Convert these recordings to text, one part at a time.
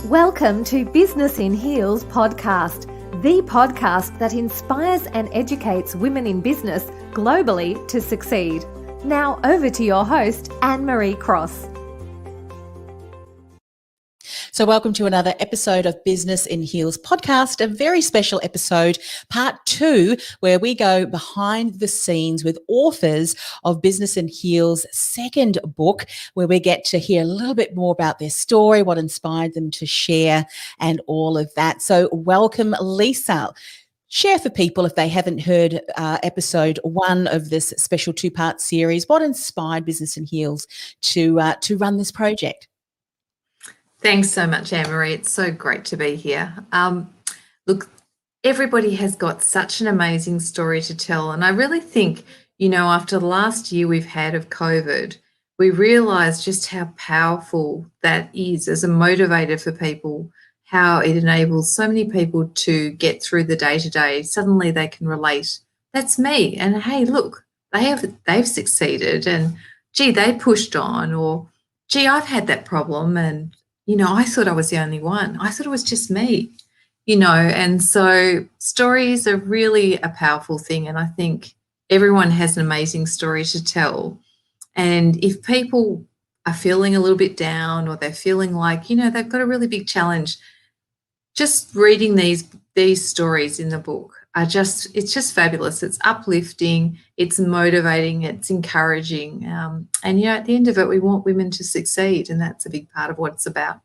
Welcome to Business in Heels podcast, the podcast that inspires and educates women in business globally to succeed. Now over to your host, Anne-Marie Cross. So welcome to another episode of Business in Heels podcast, a very special episode, part 2, where we go behind the scenes with authors of Business in Heels' second book, where we get to hear a little bit more about their story, what inspired them to share, and all of that. So welcome, Lisa. Share for people, if they haven't heard episode 1 of this special 2-part series, what inspired Business in Heels to run this project? Thanks so much, Anne-Marie. It's so great to be here. Look, everybody has got such an amazing story to tell. And I really think, after the last year we've had of COVID, we realised just how powerful that is as a motivator for people, how it enables so many people to get through the day-to-day. Suddenly they can relate. That's me. And hey, look, they've succeeded. And gee, they pushed on. Or gee, I've had that problem. And I thought I was the only one. I thought it was just me, and so stories are really a powerful thing. And I think everyone has an amazing story to tell. And if people are feeling a little bit down, or they're feeling like, they've got a really big challenge, just reading these stories in the book it's just fabulous. It's uplifting, it's motivating, it's encouraging. And at the end of it, we want women to succeed, and that's a big part of what it's about.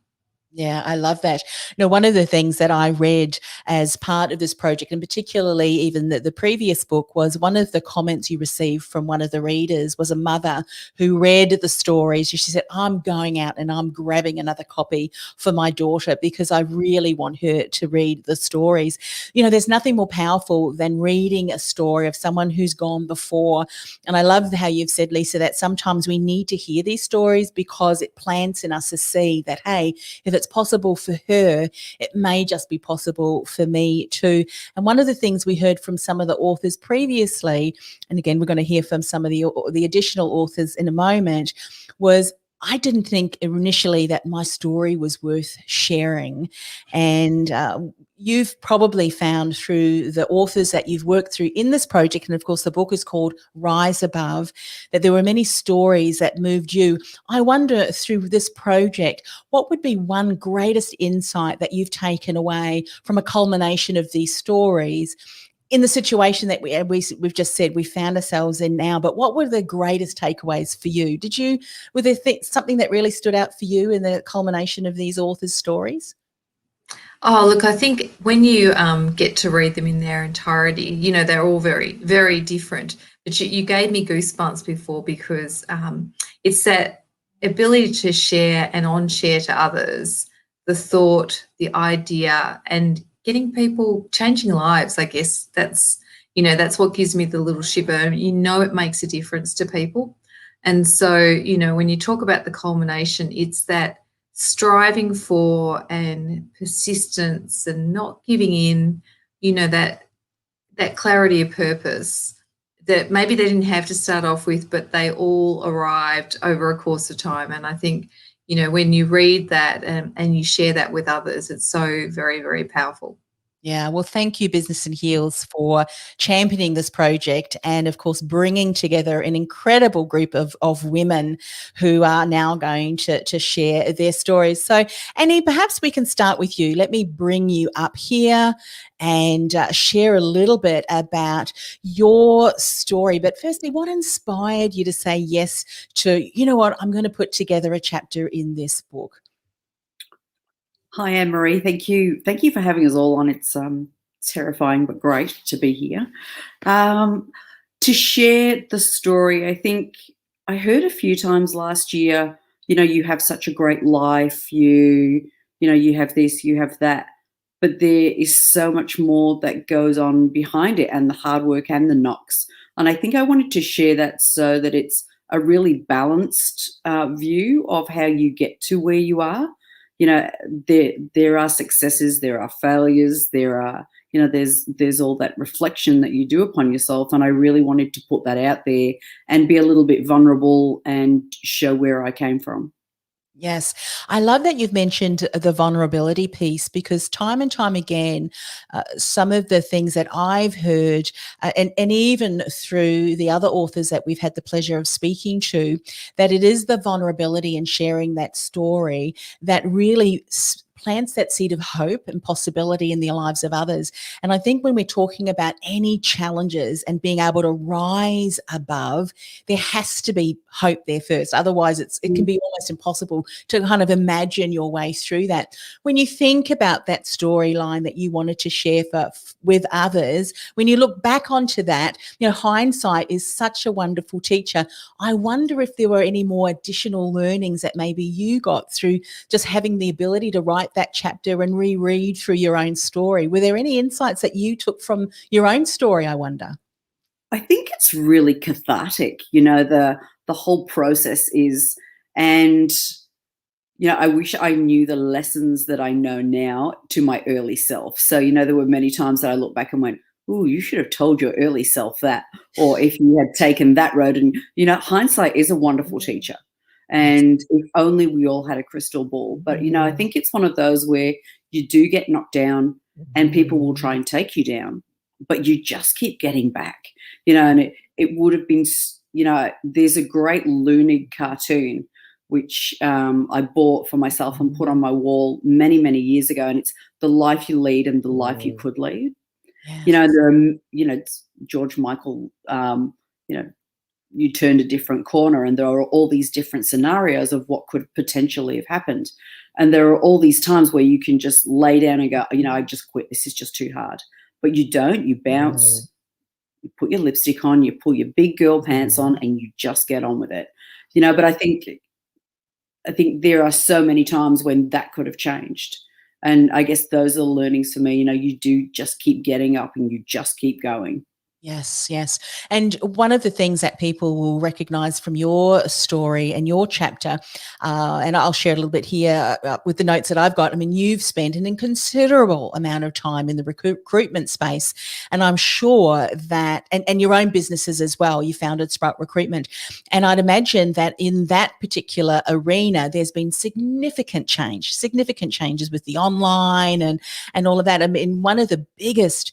Yeah, I love that. One of the things that I read as part of this project, and particularly even the previous book, was one of the comments you received from one of the readers was a mother who read the stories. She said, I'm going out and I'm grabbing another copy for my daughter because I really want her to read the stories. There's nothing more powerful than reading a story of someone who's gone before. And I love how you've said, Lisa, that sometimes we need to hear these stories because it plants in us to see that, hey, if it's possible for her, it may just be possible for me too. And one of the things we heard from some of the authors previously, and again, we're going to hear from some of the additional authors in a moment, was I didn't think initially that my story was worth sharing. And you've probably found through the authors that you've worked through in this project, and of course the book is called Rise Above, that there were many stories that moved you. I wonder, through this project, what would be one greatest insight that you've taken away from a culmination of these stories in the situation that we've just said we found ourselves in now? But what were the greatest takeaways for you? Was there something that really stood out for you in the culmination of these authors' stories? Oh, look, I think when you get to read them in their entirety, they're all very, very different. But you gave me goosebumps before because it's that ability to share and on-share to others the thought, the idea, and getting people changing lives. I guess that's what gives me the little shiver. It makes a difference to people. And so, when you talk about the culmination, it's that striving for and persistence and not giving in, that clarity of purpose that maybe they didn't have to start off with, but they all arrived over a course of time. And I think, when you read that and you share that with others, it's so very, very powerful. Yeah, well, thank you, Business in Heels, for championing this project and, of course, bringing together an incredible group of women who are now going to share their stories. So, Annie, perhaps we can start with you. Let me bring you up here and share a little bit about your story. But firstly, what inspired you to say yes to, I'm going to put together a chapter in this book? Hi, Anne-Marie. Thank you for having us all on. It's terrifying but great to be here. To share the story, I think I heard a few times last year, you have such a great life, you have this, you have that, but there is so much more that goes on behind it, and the hard work and the knocks. And I think I wanted to share that so that it's a really balanced view of how you get to where you are. There are successes, there are failures, there are, there's all that reflection that you do upon yourself. And I really wanted to put that out there and be a little bit vulnerable and show where I came from. Yes. I love that you've mentioned the vulnerability piece, because time and time again, some of the things that I've heard, and even through the other authors that we've had the pleasure of speaking to, that it is the vulnerability and sharing that story that really plants that seed of hope and possibility in the lives of others. And I think when we're talking about any challenges and being able to rise above, there has to be hope there first. Otherwise, it can be almost impossible to kind of imagine your way through that. When you think about that storyline that you wanted to share with others, when you look back onto that, hindsight is such a wonderful teacher. I wonder if there were any more additional learnings that maybe you got through just having the ability to write that chapter and reread through your own story. Were there any insights that you took from your own story, I wonder? I think it's really cathartic, the whole process is, and I wish I knew the lessons that I know now to my early self. So, there were many times that I look back and went, "Ooh, you should have told your early self that," or if you had taken that road. And, hindsight is a wonderful teacher. And if only we all had a crystal ball. But, I think it's one of those where you do get knocked down and people will try and take you down, but you just keep getting back, and it would have been, there's a great Loonig cartoon which I bought for myself and put on my wall many, many years ago. And it's The Life You Lead and the Life You Could Lead. Yes. There are, it's George Michael, you turned a different corner and there are all these different scenarios of what could potentially have happened. And there are all these times where you can just lay down and go, I just quit. This is just too hard. But you don't. You bounce, you put your lipstick on, you pull your big girl pants on, and you just get on with it. But I think there are so many times when that could have changed. And I guess those are the learnings for me. You do just keep getting up and you just keep going. Yes, yes. And one of the things that people will recognize from your story and your chapter, and I'll share a little bit here with the notes that I've got. I mean, you've spent an inconsiderable amount of time in the recruitment space, and I'm sure that, and your own businesses as well, you founded Sprout Recruitment. And I'd imagine that in that particular arena, there's been significant changes with the online and all of that. I mean, one of the biggest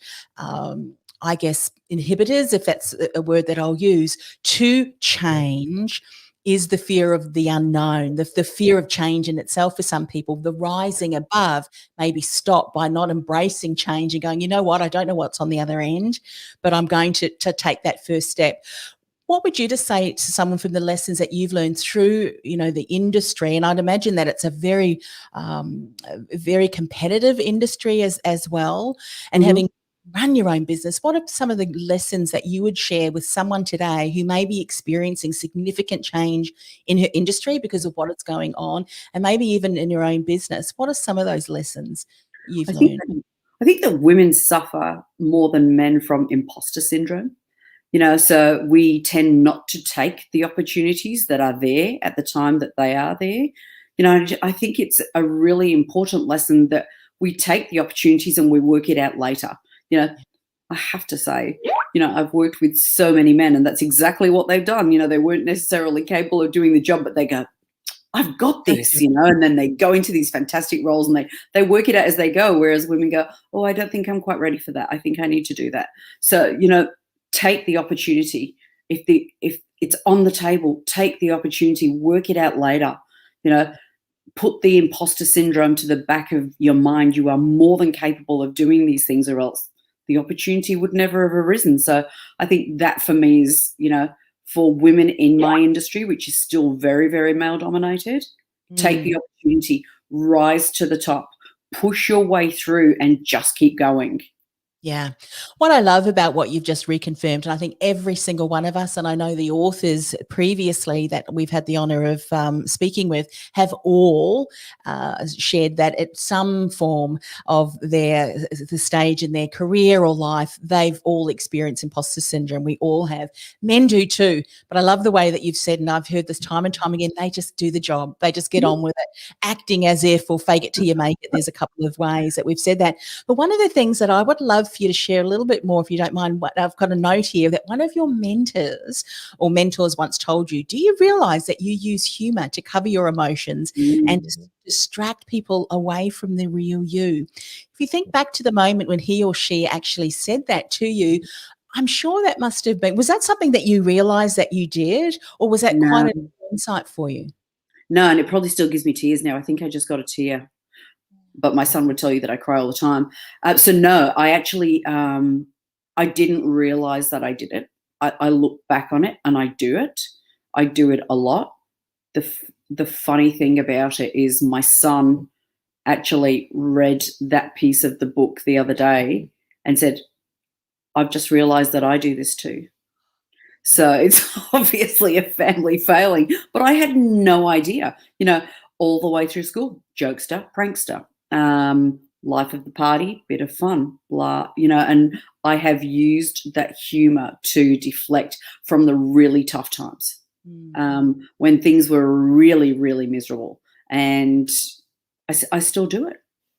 I guess, inhibitors, if that's a word that I'll use, to change is the fear of the unknown, the fear of change in itself for some people. The rising above may be stopped by not embracing change and going, you know what, I don't know what's on the other end, but I'm going to take that first step. What would you just say to someone from the lessons that you've learned through, the industry? And I'd imagine that it's a very, very competitive industry as well, and having run your own business. What are some of the lessons that you would share with someone today who may be experiencing significant change in her industry because of what is going on, and maybe even in your own business? What are some of those lessons you've learned? I think that women suffer more than men from imposter syndrome. So we tend not to take the opportunities that are there at the time that they are there. I think it's a really important lesson that we take the opportunities and we work it out later. I have to say, I've worked with so many men, and that's exactly what they've done. They weren't necessarily capable of doing the job, but they go, I've got this, and then they go into these fantastic roles and they work it out as they go. Whereas women go, oh, I don't think I'm quite ready for that. I think I need to do that. So, take the opportunity. If it's on the table, take the opportunity, work it out later. Put the imposter syndrome to the back of your mind. You are more than capable of doing these things, or else the opportunity would never have arisen. So I think that for me is, for women in my industry, which is still very, very male dominated, take the opportunity, rise to the top, push your way through and just keep going. Yeah. What I love about what you've just reconfirmed, and I think every single one of us, and I know the authors previously that we've had the honor of speaking with, have all shared that at some form of the stage in their career or life, they've all experienced imposter syndrome. We all have. Men do too. But I love the way that you've said, and I've heard this time and time again, they just do the job. They just get on with it, acting as if, or fake it till you make it. There's a couple of ways that we've said that. But one of the things that I would love for you to share a little bit more, if you don't mind. What I've got a note here that one of your mentors once told you, do you realize that you use humor to cover your emotions and to distract people away from the real you? If you think back to the moment when he or she actually said that to you, I'm sure that must have been, was that something that you realized that you did, or was that quite an insight for you? No, and it probably still gives me tears now. I think I just got a tear, but my son would tell you that I cry all the time. So no, I actually, I didn't realize that I did it. I look back on it and I do it. I do it a lot. The funny thing about it is my son actually read that piece of the book the other day and said, I've just realized that I do this too. So it's obviously a family failing, but I had no idea, all the way through school, jokester, prankster, life of the party, bit of fun, blah, and I have used that humor to deflect from the really tough times, when things were really, really miserable. And I still do it.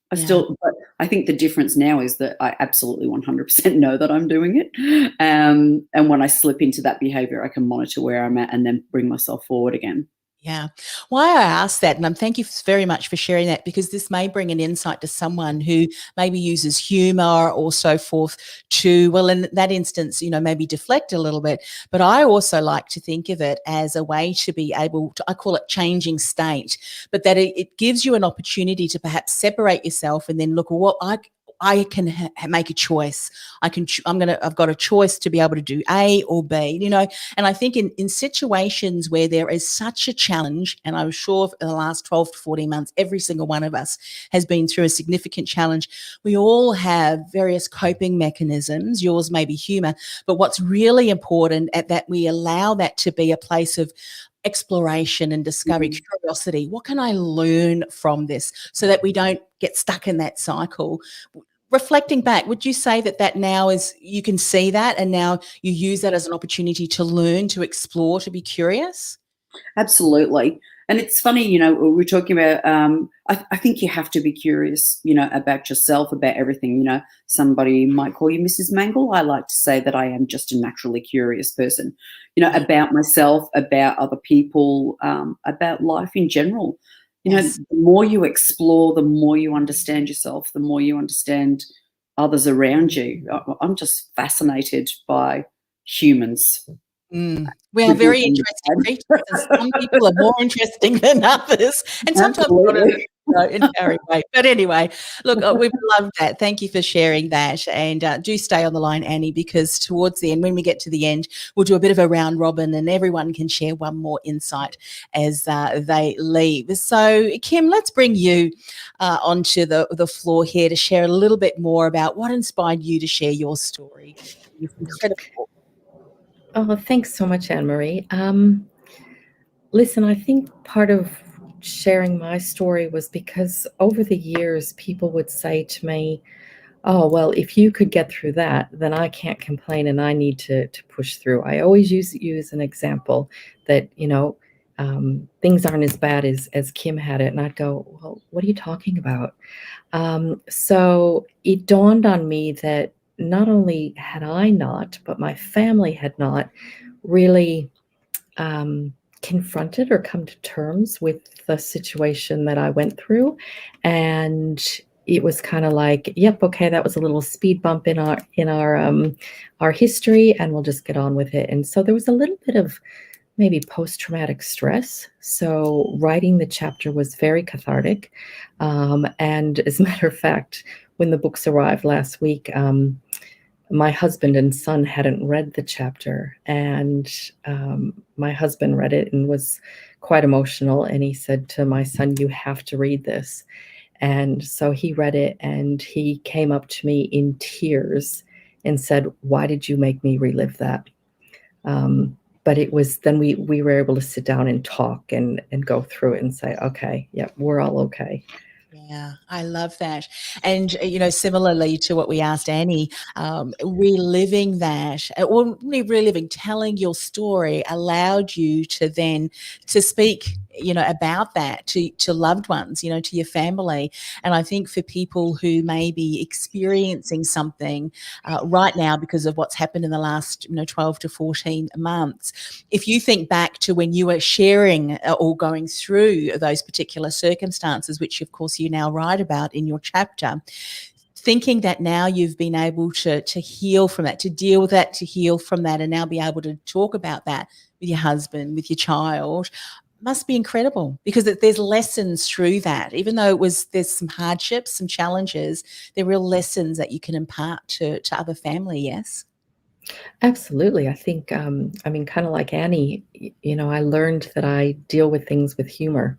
But I think the difference now is that I absolutely 100% know that I'm doing it. And when I slip into that behavior, I can monitor where I'm at and then bring myself forward again. Yeah. Why I asked that, and I'm thank you very much for sharing that, because this may bring an insight to someone who maybe uses humor or so forth to, well, in that instance, maybe deflect a little bit. But I also like to think of it as a way to be able to, I call it changing state, but that it gives you an opportunity to perhaps separate yourself and then look, well, I can make a choice. I've got a choice to be able to do A or B, and I think in situations where there is such a challenge, and I'm sure for the last 12 to 14 months, every single one of us has been through a significant challenge. We all have various coping mechanisms. Yours may be humor, but what's really important at that we allow that to be a place of exploration and discovery, curiosity. What can I learn from this so that we don't get stuck in that cycle? Reflecting back, would you say that now is, you can see that and now you use that as an opportunity to learn, to explore, to be curious? Absolutely. And it's funny, we're talking about, I think you have to be curious, about yourself, about everything. Somebody might call you Mrs. Mangle. I like to say that I am just a naturally curious person, about myself, about other people, about life in general. Yes. The more you explore, the more you understand yourself, the more you understand others around you. I'm just fascinated by humans. We are very interesting creatures, and some people are more interesting than others, and sometimes not in our way. But anyway, look, we've loved that. Thank you for sharing that, and do stay on the line, Annie, because towards the end, when we get to the end, we'll do a bit of a round robin, and everyone can share one more insight as they leave. So, Kim, let's bring you onto the floor here to share a little bit more about what inspired you to share your story. Incredible. Oh, thanks so much, Anne-Marie. Listen, I think part of sharing my story was because over the years, people would say to me, oh, well, if you could get through that, then I can't complain and I need to push through. I always use you as an example that, things aren't as bad as Kim had it. And I'd go, well, what are you talking about? So it dawned on me that not only had I not, but my family had not really confronted or come to terms with the situation that I went through. And it was kind of like, yep, okay, that was a little speed bump in our history, and we'll just get on with it. And so there was a little bit of maybe post-traumatic stress. So writing the chapter was very cathartic. And as a matter of fact, when the books arrived last week, my husband and son hadn't read the chapter, and my husband read it and was quite emotional. And he said to my son, you have to read this. And so he read it, and he came up to me in tears and said, why did you make me relive that? But it was then we were able to sit down and talk and go through it and say, okay, yeah, we're all okay. Yeah, I love that. And, similarly to what we asked Annie, reliving that, or reliving, telling your story allowed you to then to speak about that to loved ones, to your family. And I think for people who may be experiencing something right now because of what's happened in the last 12 to 14 months, if you think back to when you were sharing or going through those particular circumstances, which of course you now write about in your chapter, thinking that now you've been able to heal from that, to deal with that, to heal from that, and now be able to talk about that with your husband, with your child, must be incredible, because there's lessons through that. Even though there's some hardships, some challenges, there are real lessons that you can impart to other family. Yes. Absolutely. I think, kind of like Annie, I learned that I deal with things with humor.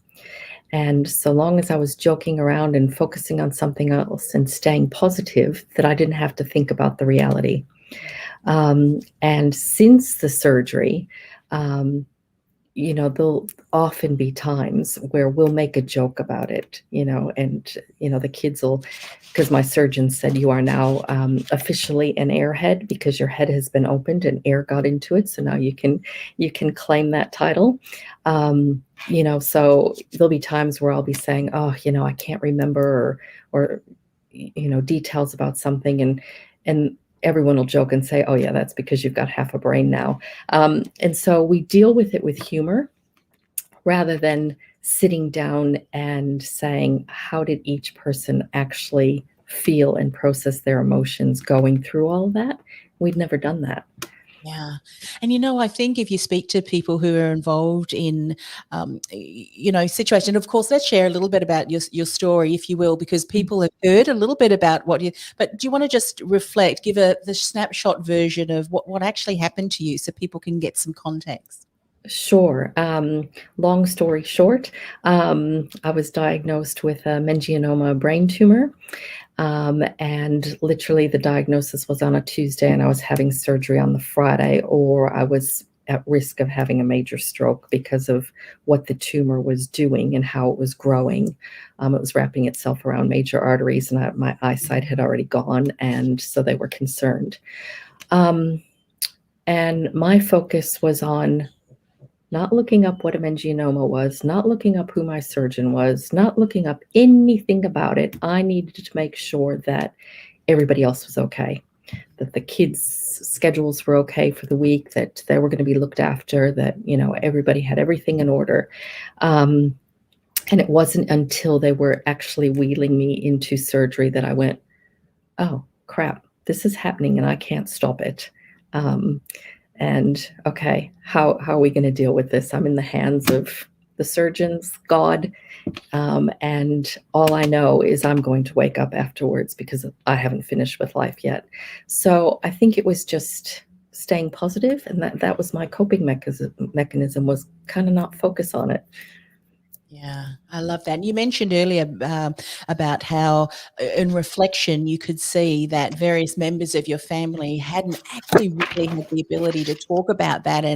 And so long as I was joking around and focusing on something else and staying positive, that I didn't have to think about the reality. And since the surgery, there'll often be times where we'll make a joke about it, and, the kids will, because my surgeon said, you are now officially an airhead because your head has been opened and air got into it. So now you can claim that title. So there'll be times where I'll be saying, oh, I can't remember or details about something. And everyone will joke and say, oh yeah, that's because you've got half a brain now. And so we deal with it with humor rather than sitting down and saying, how did each person actually feel and process their emotions going through all of that? We've never done that. Yeah. And, I think if you speak to people who are involved in, situation, of course, let's share a little bit about your story, if you will, because people have heard a little bit about but do you want to just reflect, give the snapshot version of what actually happened to you so people can get some context? Sure. Long story short, I was diagnosed with a meningioma brain tumor. And literally the diagnosis was on a Tuesday and I was having surgery on the Friday, or I was at risk of having a major stroke because of what the tumor was doing and how it was growing. It was wrapping itself around major arteries and my eyesight had already gone. And so they were concerned. And my focus was on not looking up what a meningioma was, not looking up who my surgeon was, not looking up anything about it. I needed to make sure that everybody else was okay, that the kids' schedules were okay for the week, that they were going to be looked after, that, everybody had everything in order. And it wasn't until they were actually wheeling me into surgery that I went, oh, crap, this is happening and I can't stop it. And okay, how are we going to deal with this? I'm in the hands of the surgeons, God, and all I know is I'm going to wake up afterwards because I haven't finished with life yet. So I think it was just staying positive, and that was my coping mechanism was kind of not focus on it. Yeah, I love that. And you mentioned earlier about how in reflection you could see that various members of your family hadn't actually really had the ability to talk about that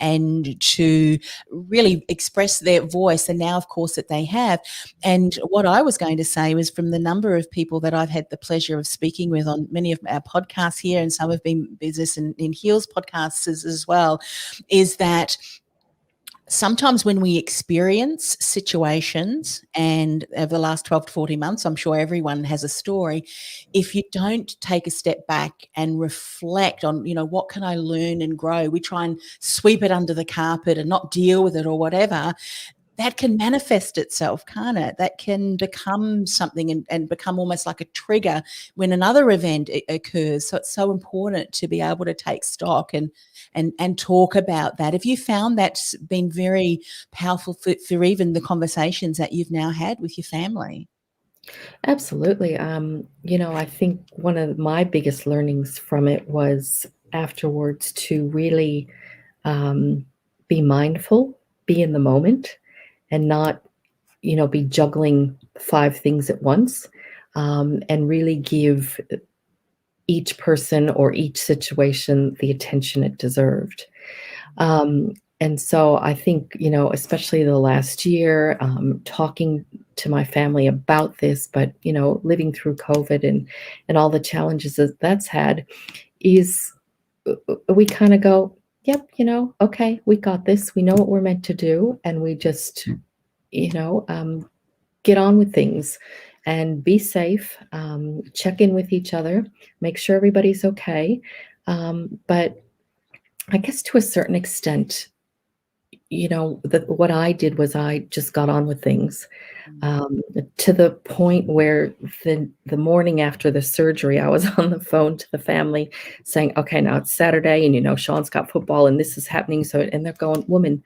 and to really express their voice. And now, of course, that they have. And what I was going to say was, from the number of people that I've had the pleasure of speaking with on many of our podcasts here, and some have been Business in Heels podcasts as well, is that sometimes when we experience situations, and over the last 12 to 14 months, I'm sure everyone has a story, if you don't take a step back and reflect on, what can I learn and grow, we try and sweep it under the carpet and not deal with it or whatever, that can manifest itself, can't it? That can become something and become almost like a trigger when another event occurs. So it's so important to be able to take stock and talk about that. Have you found that's been very powerful for even the conversations that you've now had with your family? Absolutely. I think one of my biggest learnings from it was afterwards to really be mindful, be in the moment, and not, be juggling 5 things at once, and really give each person or each situation the attention it deserved. And so I think, especially the last year, talking to my family about this, but, living through COVID and all the challenges that that's had, is we kind of go, yep, okay, we got this. We know what we're meant to do. And we just, get on with things and be safe, check in with each other, make sure everybody's okay. But I guess to a certain extent, what I did was I just got on with things, to the point where the morning after the surgery, I was on the phone to the family saying, okay, now it's Saturday and, Sean's got football and this is happening. So, and they're going, woman,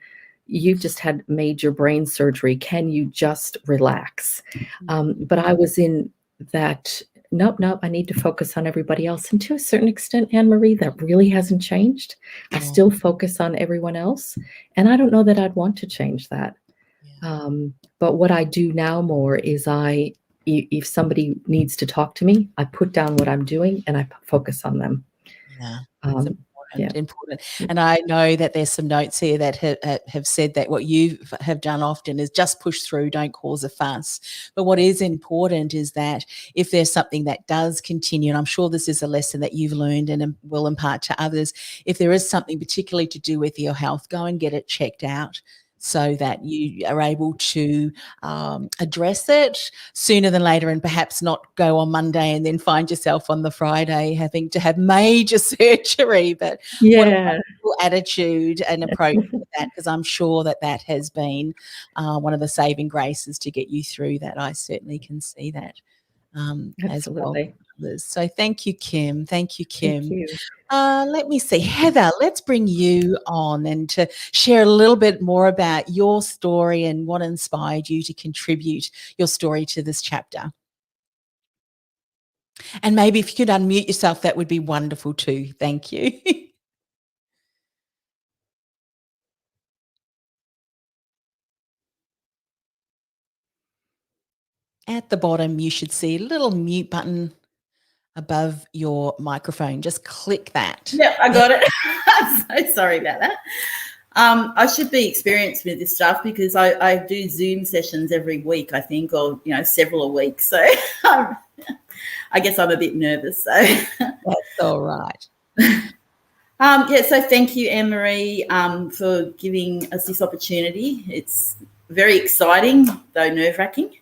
you've just had major brain surgery. Can you just relax? But I was in that, nope, I need to focus on everybody else. And to a certain extent, Anne-Marie, that really hasn't changed. I still focus on everyone else. And I don't know that I'd want to change that. But what I do now more is if somebody needs to talk to me, I put down what I'm doing and I focus on them. Yeah. Important. And I know that there's some notes here that have said that what you have done often is just push through, don't cause a fuss. But what is important is that if there's something that does continue, and I'm sure this is a lesson that you've learned and will impart to others, if there is something particularly to do with your health, go and get it checked out, so that you are able to address it sooner than later, and perhaps not go on Monday and then find yourself on the Friday having to have major surgery. But what a wonderful attitude and approach to that, because I'm sure that has been one of the saving graces to get you through that. I certainly can see that as well. So thank you, Kim. Thank you, Kim. Thank you. Let me see. Heather, let's bring you on and to share a little bit more about your story and what inspired you to contribute your story to this chapter. And maybe if you could unmute yourself, that would be wonderful too. Thank you. At the bottom, you should see a little mute button above your microphone. Just click that. Yep, I got it. I'm so sorry about that. I should be experienced with this stuff because I do Zoom sessions every week, I think, or several a week. So I guess I'm a bit nervous. So that's all right. So thank you, Anne-Marie, for giving us this opportunity. It's very exciting, though nerve-wracking.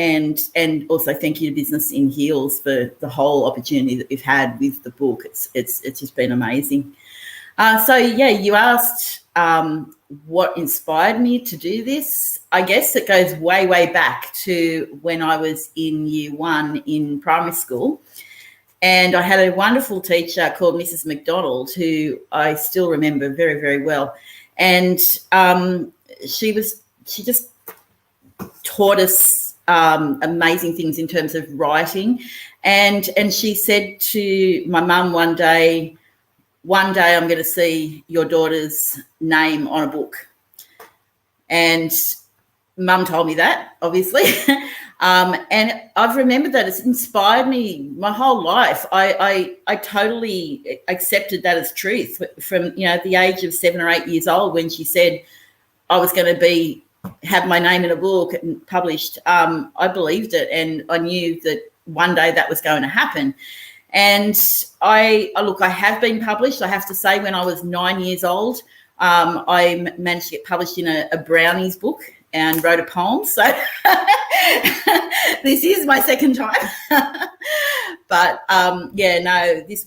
And also thank you to Business in Heels for the whole opportunity that we've had with the book. It's just been amazing. You asked what inspired me to do this. I guess it goes way, way back to when I was in year 1 in primary school. And I had a wonderful teacher called Mrs. McDonald, who I still remember very, very well. And she just taught us amazing things in terms of writing. And she said to my mum one day I'm going to see your daughter's name on a book. And mum told me that, obviously. And I've remembered that. It's inspired me my whole life. I totally accepted that as truth from, the age of 7 or 8 years old, when she said I was going to have my name in a book and published. I believed it, and I knew that one day that was going to happen. And I have been published. I have to say, when I was 9 years old, I managed to get published in a Brownies book and wrote a poem. So this is my second time. But this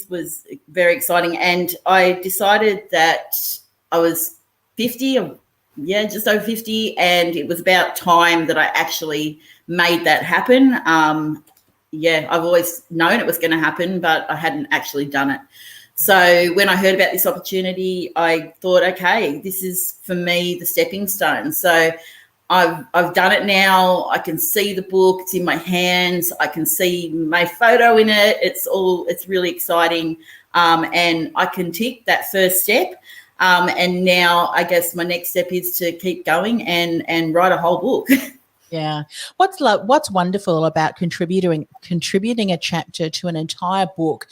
was very exciting. And I decided that I was 50, just over 50, and it was about time that I actually made that happen. I've always known it was going to happen, but I hadn't actually done it. So when I heard about this opportunity, I thought, okay, this is for me the stepping stone. So I've done it now. I can see the book. It's in my hands. I can see my photo in it. It's really exciting. And I can tick that first step. And now I guess my next step is to keep going and write a whole book. Yeah. What's wonderful about contributing a chapter to an entire book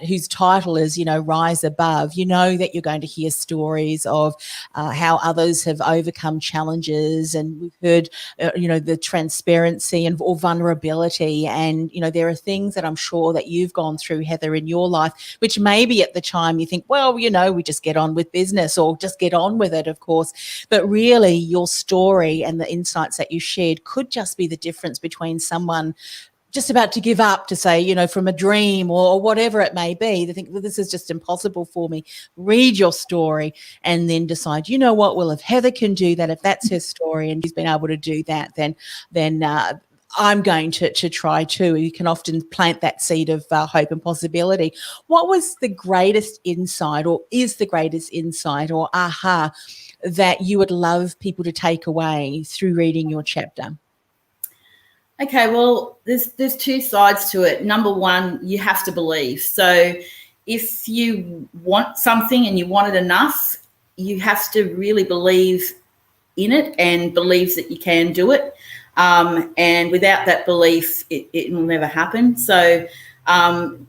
whose title is, Rise Above. You know that you're going to hear stories of how others have overcome challenges, and we've heard, the transparency or vulnerability. And, there are things that I'm sure that you've gone through, Heather, in your life, which maybe at the time you think, well, we just get on with business or just get on with it, of course. But really your story and the insights that you shared could just be the difference between someone just about to give up, to say, from a dream or whatever it may be. They think, well, this is just impossible for me. Read your story and then decide, you know what, well, if Heather can do that, if that's her story and she's been able to do that, then I'm going to try too. You can often plant that seed of hope and possibility. What was the greatest insight, or is the greatest insight, or aha, that you would love people to take away through reading your chapter? Okay, well, there's two sides to it. Number one, you have to believe. So if you want something and you want it enough, you have to really believe in it and believe that you can do it. And without that belief, it will never happen. So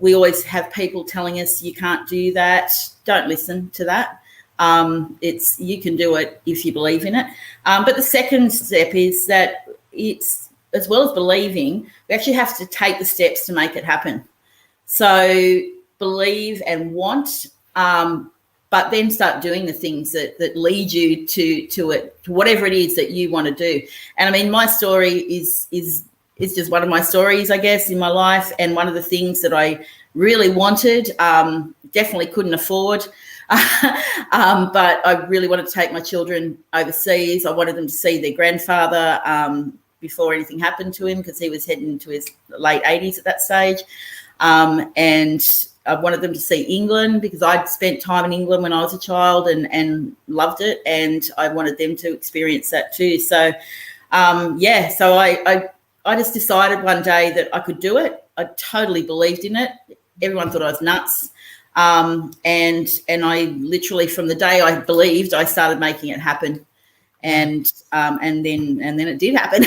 we always have people telling us you can't do that. Don't listen to that. You can do it if you believe in it. But the second step is that it's, as well as believing, we actually have to take the steps to make it happen. So believe and want, but then start doing the things that lead you to it, to whatever it is that you want to do. And I mean, my story is just one of my stories, I guess, in my life, and one of the things that I really wanted, definitely couldn't afford. But I really wanted to take my children overseas. I wanted them to see their grandfather before anything happened to him, because he was heading into his late 80s at that stage. And I wanted them to see England, because I'd spent time in England when I was a child and loved it. And I wanted them to experience that too. So, so I just decided one day that I could do it. I totally believed in it. Everyone thought I was nuts. And I literally, from the day I believed, I started making it happen. And then it did happen.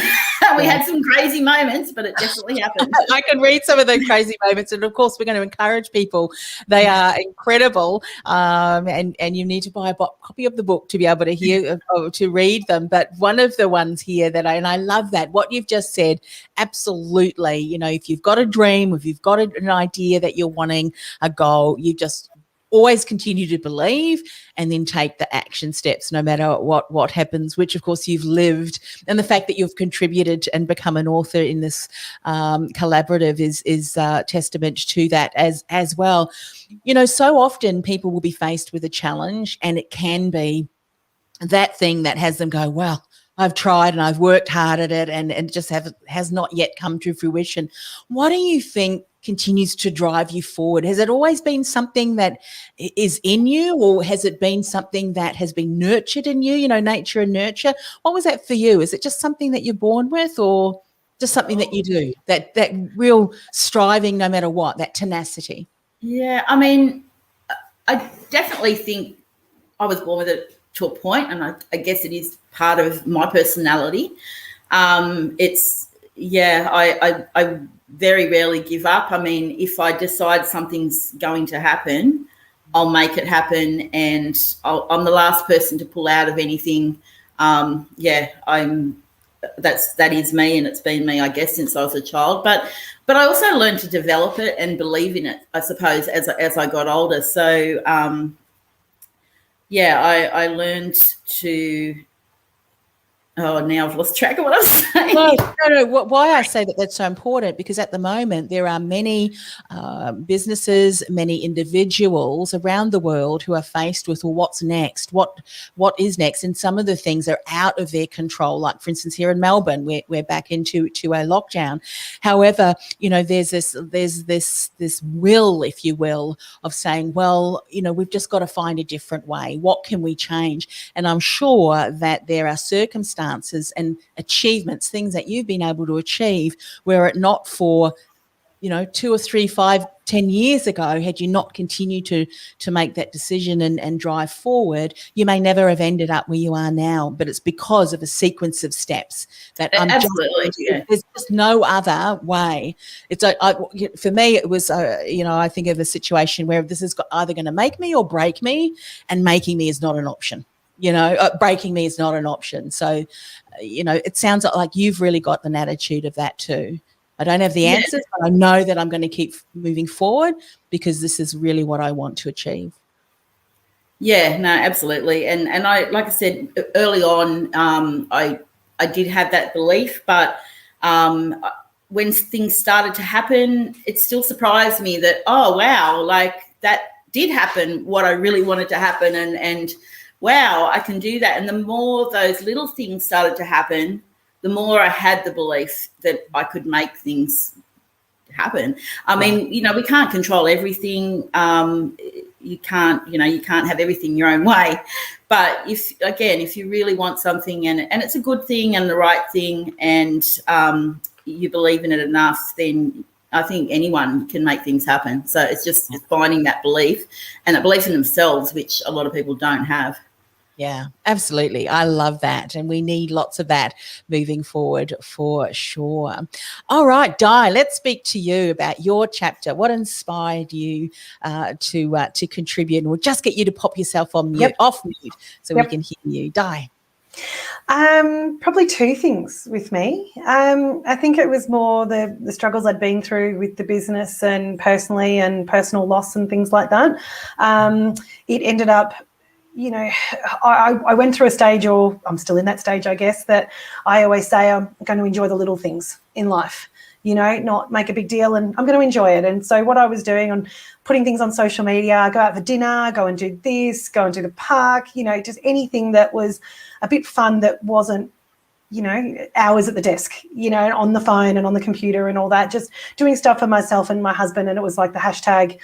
We had some crazy moments, but it definitely happened. I can read some of those crazy moments, and of course we're going to encourage people. They are incredible, and you need to buy a copy of the book to be able to hear to read them. But one of the ones here I love that what you've just said. Absolutely, if you've got a dream, if you've got an idea that you're wanting, a goal, you just always continue to believe and then take the action steps no matter what happens, which of course you've lived. And the fact that you've contributed and become an author in this collaborative is testament to that as well. So often people will be faced with a challenge, and it can be that thing that has them go, well, I've tried and I've worked hard at it, and it just has not yet come to fruition. What do you think continues to drive you forward? Has it always been something that is in you, or has it been something that has been nurtured in you, nature and nurture? What was that for you? Is it just something that you're born with, or just something that you do, that real striving no matter what, that tenacity? Yeah, I mean, I definitely think I was born with it to a point, and I guess it is part of my personality. I very rarely give up. I mean, if I decide something's going to happen, I'll make it happen, and I'm the last person to pull out of anything. That is me, and it's been me, I guess, since I was a child. But I also learned to develop it and believe in it, I suppose, as I got older. So I learned to. Oh, now I've lost track of what I was saying. No. Why I say that that's so important, because at the moment there are many businesses, many individuals around the world who are faced with, well, what's next? What is next? And some of the things are out of their control. Like, for instance, here in Melbourne, we're back into a lockdown. However, there's this will, if you will, of saying, well, we've just got to find a different way. What can we change? And I'm sure that there are circumstances and achievements, things that you've been able to achieve, were it not for 2 or 3, 5, 10 years ago, had you not continued to make that decision and drive forward, you may never have ended up where you are now. But it's because of a sequence of steps that there's just no other way. It's for me, it was I think of a situation where this is either going to make me or break me, and making me is not an option. Breaking me is not an option. So, it sounds like you've really got an attitude of that too. I don't have the answers, but I know that I'm going to keep moving forward because this is really what I want to achieve. Yeah, no, absolutely. And I, like I said early on, I did have that belief, but when things started to happen, it still surprised me that, oh, wow, like that did happen, what I really wanted to happen. And wow, I can do that. And the more those little things started to happen, the more I had the belief that I could make things happen. I mean, we can't control everything. You can't have everything your own way. But if you really want something and it's a good thing and the right thing, and you believe in it enough, then I think anyone can make things happen. So it's just finding that belief and that belief in themselves, which a lot of people don't have. Yeah, absolutely. I love that. And we need lots of that moving forward for sure. All right, Di, let's speak to you about your chapter. What inspired you to contribute? And we'll just get you to pop yourself on mute, off mute, so we can hear you. Di. Probably two things with me. I think it was more the struggles I'd been through with the business and personally, and personal loss and things like that. It ended up, I went through a stage, or I'm still in that stage, I guess, that I always say I'm going to enjoy the little things in life, not make a big deal, and I'm going to enjoy it. And so what I was doing on putting things on social media, go out for dinner, go and do this, go and do the park, just anything that was a bit fun that wasn't, hours at the desk, on the phone and on the computer and all that, just doing stuff for myself and my husband. And it was like the hashtag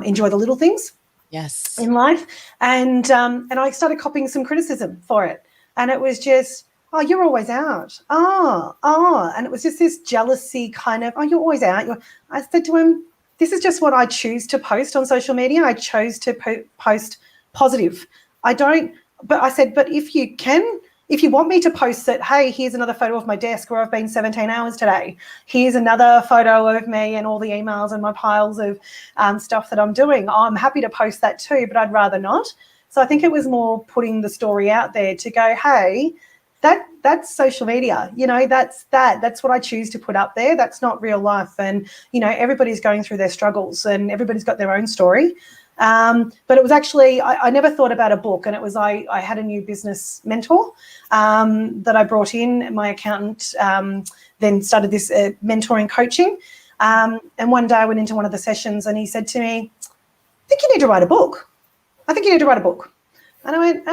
enjoy the little things. Yes. In life. And I started copying some criticism for it. And it was just, oh, you're always out. And it was just this jealousy kind of, oh, you're always out. I said to him, this is just what I choose to post on social media. I chose to post positive. But I said, but if you want me to post that, hey, here's another photo of my desk where I've been 17 hours today. Here's another photo of me and all the emails and my piles of stuff that I'm doing. I'm happy to post that too, but I'd rather not. So I think it was more putting the story out there to go, hey, that's social media. That's what I choose to put up there. That's not real life. And, everybody's going through their struggles and everybody's got their own story. But it was actually, I never thought about a book, and it was, I had a new business mentor that I brought in. My accountant then started this mentoring coaching. And one day I went into one of the sessions and he said to me, I think you need to write a book. And I went,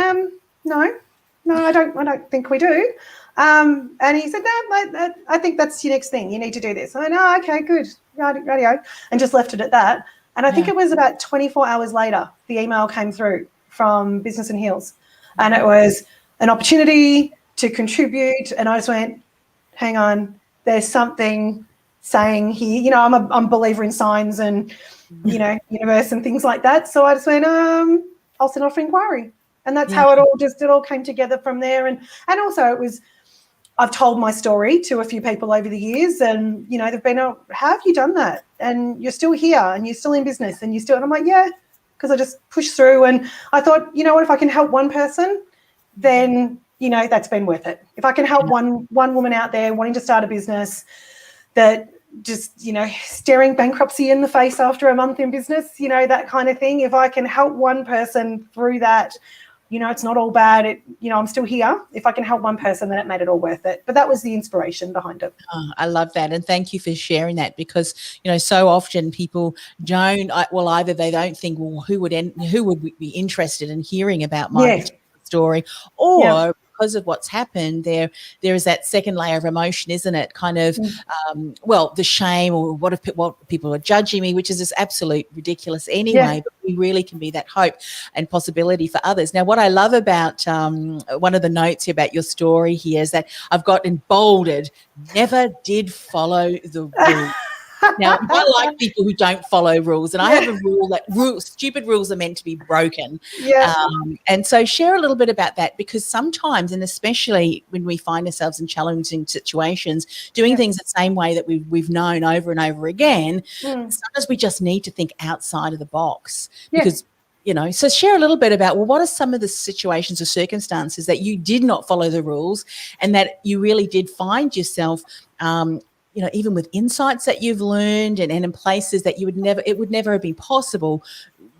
no, I don't think we do. And he said, no, I think that's your next thing. You need to do this. I went, oh, okay, good. Radio. And just left it at that. And I think it was about 24 hours later, the email came through from Business in Heels. And it was an opportunity to contribute. And I just went, hang on, there's something saying here. I'm a believer in signs and, universe and things like that. So I just went, I'll send off for inquiry. And that's how it all came together from there. And also it was, I've told my story to a few people over the years, and, they've been, oh, how have you done that? And you're still here and you're still in business and and I'm like, yeah, because I just pushed through. And I thought, what, if I can help one person, then, that's been worth it. If I can help one woman out there wanting to start a business that just, staring bankruptcy in the face after a month in business, that kind of thing. If I can help one person through that, it's not all bad. I'm still here. If I can help one person, then it made it all worth it. But that was the inspiration behind it. Oh, I love that. And thank you for sharing that, because, so often people either they don't think, well, who would be interested in hearing about my story, or because of what's happened, there is that second layer of emotion, isn't it? Kind of, the shame, or what people are judging me, which is just absolute ridiculous anyway. But we really can be that hope and possibility for others. Now, what I love about one of the notes here about your story here is that I've got in bolded, never did follow the rules. Now, I like people who don't follow rules, and I have a rule that stupid rules are meant to be broken. Yeah. And so share a little bit about that, because sometimes, and especially when we find ourselves in challenging situations, doing things the same way that we've known over and over again, sometimes we just need to think outside of the box because, so share a little bit about, well, what are some of the situations or circumstances that you did not follow the rules and that you really did find yourself, even with insights that you've learned and in places that it would never have been possible,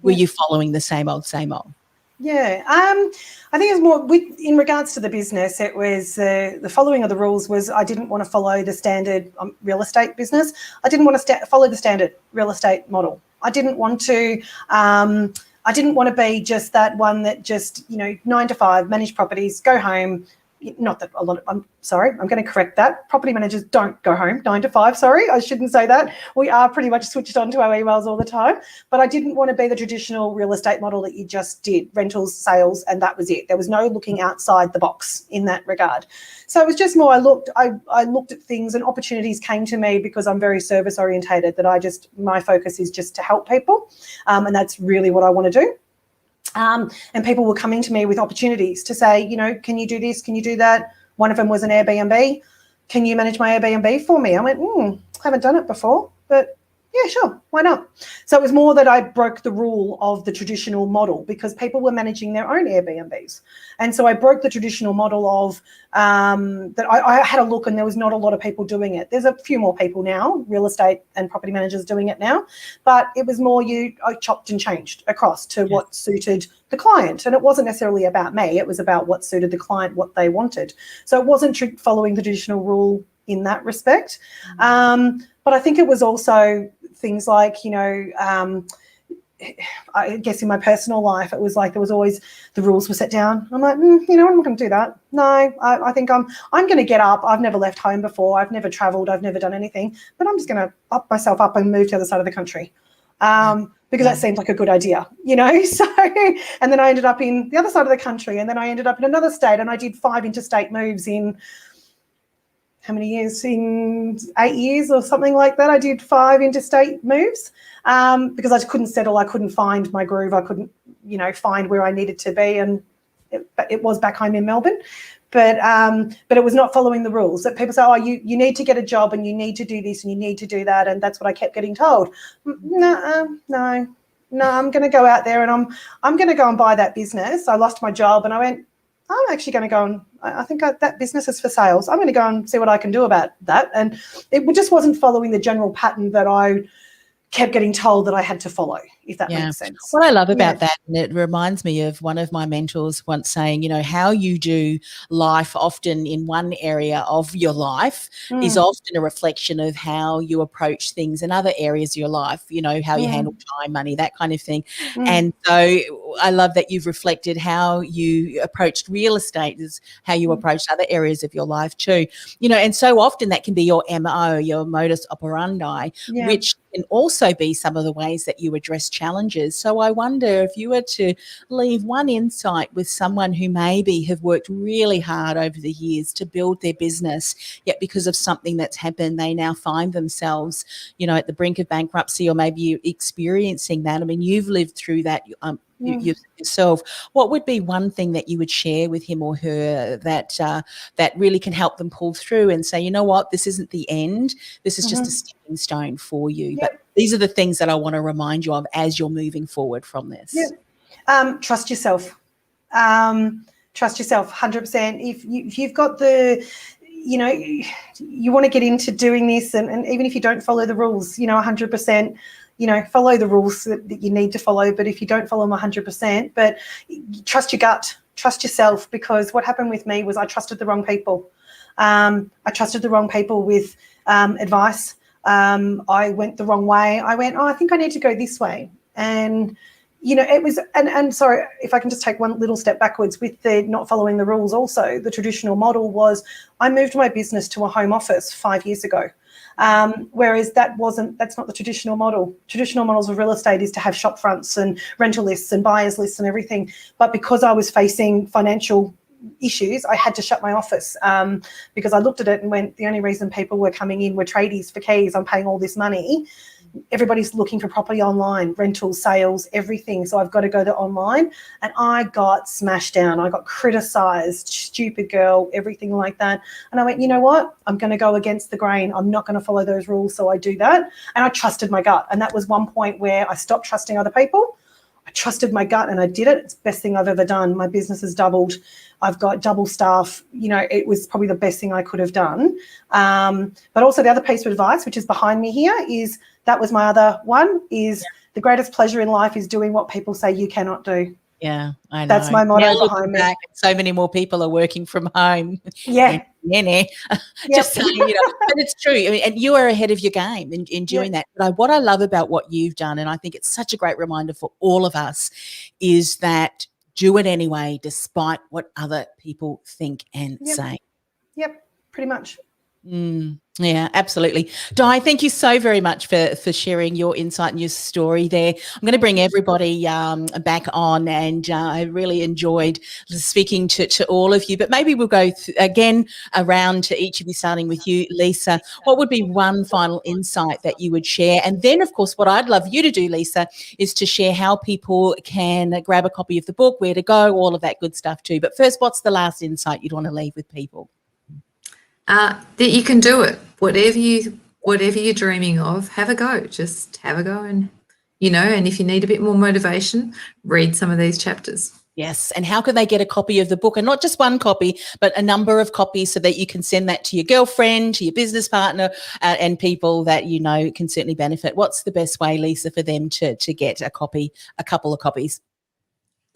were you following the same old, same old? Yeah, I think it was more in regards to the business. It was the following of the rules was I didn't want to follow the standard real estate business. I didn't want to follow the standard real estate model. I didn't want to. I didn't want to be just that one that just 9 to 5, manage properties, go home. Not that a lot of, I'm sorry, I'm going to correct that. Property managers don't go home 9 to 5. Sorry, I shouldn't say that. We are pretty much switched on to our emails all the time. But I didn't want to be the traditional real estate model that you just did, rentals, sales, and that was it. There was no looking outside the box in that regard. So it was just more, I looked at things and opportunities came to me because I'm very service orientated, that my focus is just to help people. And that's really what I want to do. And people were coming to me with opportunities to say, can you do this? Can you do that? One of them was an Airbnb. Can you manage my Airbnb for me? I went, haven't done it before, but yeah, sure. Why not? So it was more that I broke the rule of the traditional model because people were managing their own Airbnbs. And so I broke the traditional model of that I had a look and there was not a lot of people doing it. There's a few more people now, real estate and property managers doing it now, but it was more I chopped and changed across to what suited the client. And it wasn't necessarily about me. It was about what suited the client, what they wanted. So it wasn't following the traditional rule in that respect. But I think it was also things like, I guess in my personal life, it was like there was always the rules were set down. I'm like, I'm not going to do that. No, I think I'm going to get up. I've never left home before. I've never traveled. I've never done anything. But I'm just going to up myself up and move to the other side of the country because that seemed like a good idea, So, and then I ended up in the other side of the country, and then I ended up in another state, and I did 5 interstate moves in how many years? In 8 years or something like that. I did 5 interstate moves because I couldn't settle. I couldn't find my groove. I couldn't, find where I needed to be. And it was back home in Melbourne. But it was not following the rules. That people say, you need to get a job and you need to do this and you need to do that. And that's what I kept getting told. No, I'm going to go out there and I'm going to go and buy that business. I lost my job and I went, I'm actually going to go and I think that business is for sales. I'm going to go and see what I can do about that. And it just wasn't following the general pattern that I kept getting told that I had to follow, if that makes sense. What I love about that, and it reminds me of one of my mentors once saying, how you do life often in one area of your life is often a reflection of how you approach things in other areas of your life, how you handle time, money, that kind of thing. And so I love that you've reflected how you approached real estate is how you approached other areas of your life too. And so often that can be your MO, your modus operandi, which can also be some of the ways that you address challenges. So I wonder if you were to leave one insight with someone who maybe have worked really hard over the years to build their business, yet because of something that's happened, they now find themselves, at the brink of bankruptcy, or maybe you're experiencing that. I mean, you've lived through that yourself. What would be one thing that you would share with him or her that really can help them pull through and say, you know what, this isn't the end. This is just a stepping stone for you. But these are the things that I want to remind you of as you're moving forward from this. Trust yourself. Trust yourself 100%. If you've got the, you want to get into doing this, and even if you don't follow the rules, 100%, follow the rules that you need to follow. But if you don't follow them 100%, but trust your gut, trust yourself, because what happened with me was I trusted the wrong people. I trusted the wrong people with advice. I went the wrong way. I went, I think I need to go this way. And, it was, and sorry, if I can just take one little step backwards with the not following the rules also, the traditional model was I moved my business to a home office 5 years ago. Whereas that's not the traditional model. Traditional models of real estate is to have shop fronts and rental lists and buyers lists and everything. But because I was facing financial issues, I had to shut my office because I looked at it and went, the only reason people were coming in were tradies for keys. I'm paying all this money. Everybody's looking for property online, rentals, sales, everything. So I've got to go to online. And I got smashed down. I got criticised, stupid girl, everything like that. And I went, you know what? I'm going to go against the grain. I'm not going to follow those rules. So I do that. And I trusted my gut. And that was one point where I stopped trusting other people. I trusted my gut and I did it. It's the best thing I've ever done. My business has doubled. I've got double staff. You know, it was probably the best thing I could have done. But also the other piece of advice, which is behind me here, is that was my other one, is the greatest pleasure in life is doing what people say you cannot do. Yeah, I know. That's my motto Now looking behind me. back, so many more people are working from home. Yeah. Just saying, you know, but it's true. I mean, and you are ahead of your game in doing that. But what I love about what you've done, and I think it's such a great reminder for all of us, is that do it anyway, despite what other people think and say. Yep, pretty much. Yeah, absolutely. Di, thank you so very much for sharing your insight and your story there. I'm going to bring everybody back on, and I really enjoyed speaking to all of you. But maybe we'll go again around to each of you, starting with you, Lisa. What would be one final insight that you would share? And then, of course, what I'd love you to do, Lisa, is to share how people can grab a copy of the book, where to go, all of that good stuff too. But first, what's the last insight you'd want to leave with people? That you can do it. Whatever you're dreaming of, have a go. Just have a go, and and if you need a bit more motivation, read some of these chapters. Yes, and how can they get a copy of the book, and not just one copy, but a number of copies, so that you can send that to your girlfriend, to your business partner, and people that can certainly benefit? What's the best way, Lisa, for them to get a couple of copies?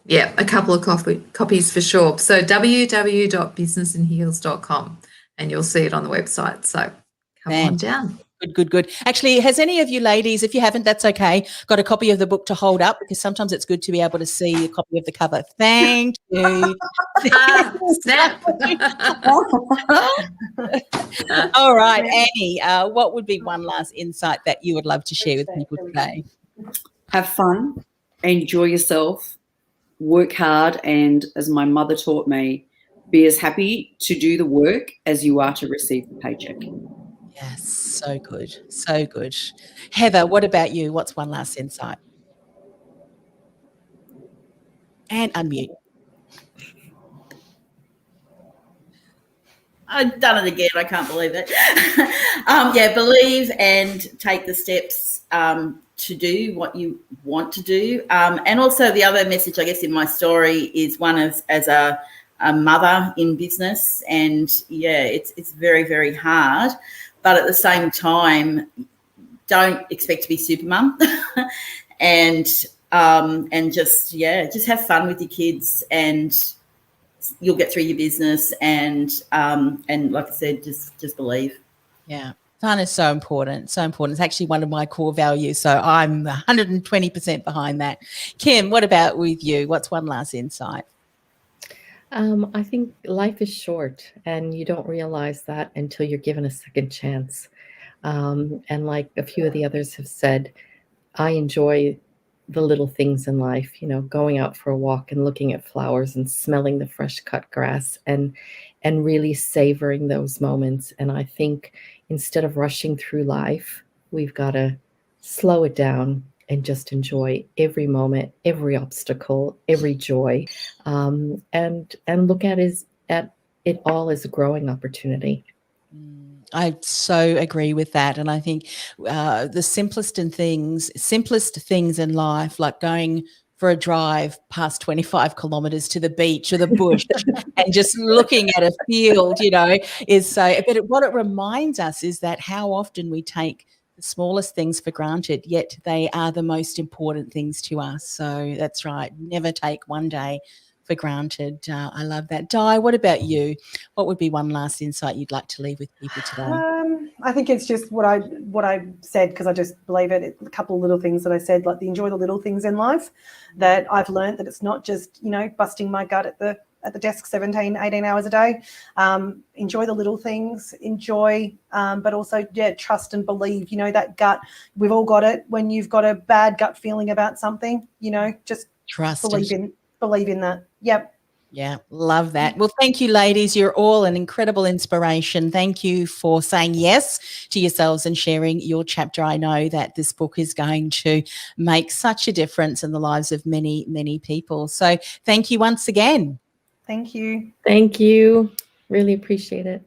Yeah, a couple of copies for sure. So www.businessinheels.com. and you'll see it on the website. So come on down. Good. Actually, has any of you ladies, if you haven't, that's okay, got a copy of the book to hold up? Because sometimes it's good to be able to see a copy of the cover. Thank you. Snap. All right, Annie, what would be one last insight that you would love to share with people today? Have fun, enjoy yourself, work hard, and as my mother taught me, be as happy to do the work as you are to receive the paycheck. Yes, so good. So good. Heather, what about you? What's one last insight? And unmute. I've done it again. I can't believe it. Believe and take the steps to do what you want to do. And also the other message, I guess, in my story is one as a mother in business, and it's very, very hard, but at the same time, don't expect to be super mum, and just have fun with your kids, and you'll get through your business, and like I said, just believe. Yeah. Fun is so important, so important. It's actually one of my core values, so I'm 120% behind that. Kim, what about with you? What's one last insight? I think life is short, and you don't realize that until you're given a second chance. And like a few of the others have said, I enjoy the little things in life, going out for a walk and looking at flowers and smelling the fresh cut grass and really savoring those moments. And I think instead of rushing through life, we've got to slow it down and just enjoy every moment, every obstacle, every joy, and look at it all as a growing opportunity. I so agree with that. And I think the simplest things in life, like going for a drive past 25 kilometres to the beach or the bush and just looking at a field, is so. But what it reminds us is that how often we take the smallest things for granted, yet they are the most important things to us. So that's right. Never take one day for granted. I love that. Di, what about you? What would be one last insight you'd like to leave with people today? I think it's just what I said, because I just believe it. A couple of little things that I said, like enjoy the little things in life, that I've learned that it's not just, busting my gut at the desk 17, 18 hours a day. Enjoy the little things, but also, trust and believe, that gut. We've all got it. When you've got a bad gut feeling about something, just trust believe in that. Yep. Yeah, love that. Well, thank you, ladies. You're all an incredible inspiration. Thank you for saying yes to yourselves and sharing your chapter. I know that this book is going to make such a difference in the lives of many, many people. So thank you once again. Thank you. Thank you. Really appreciate it.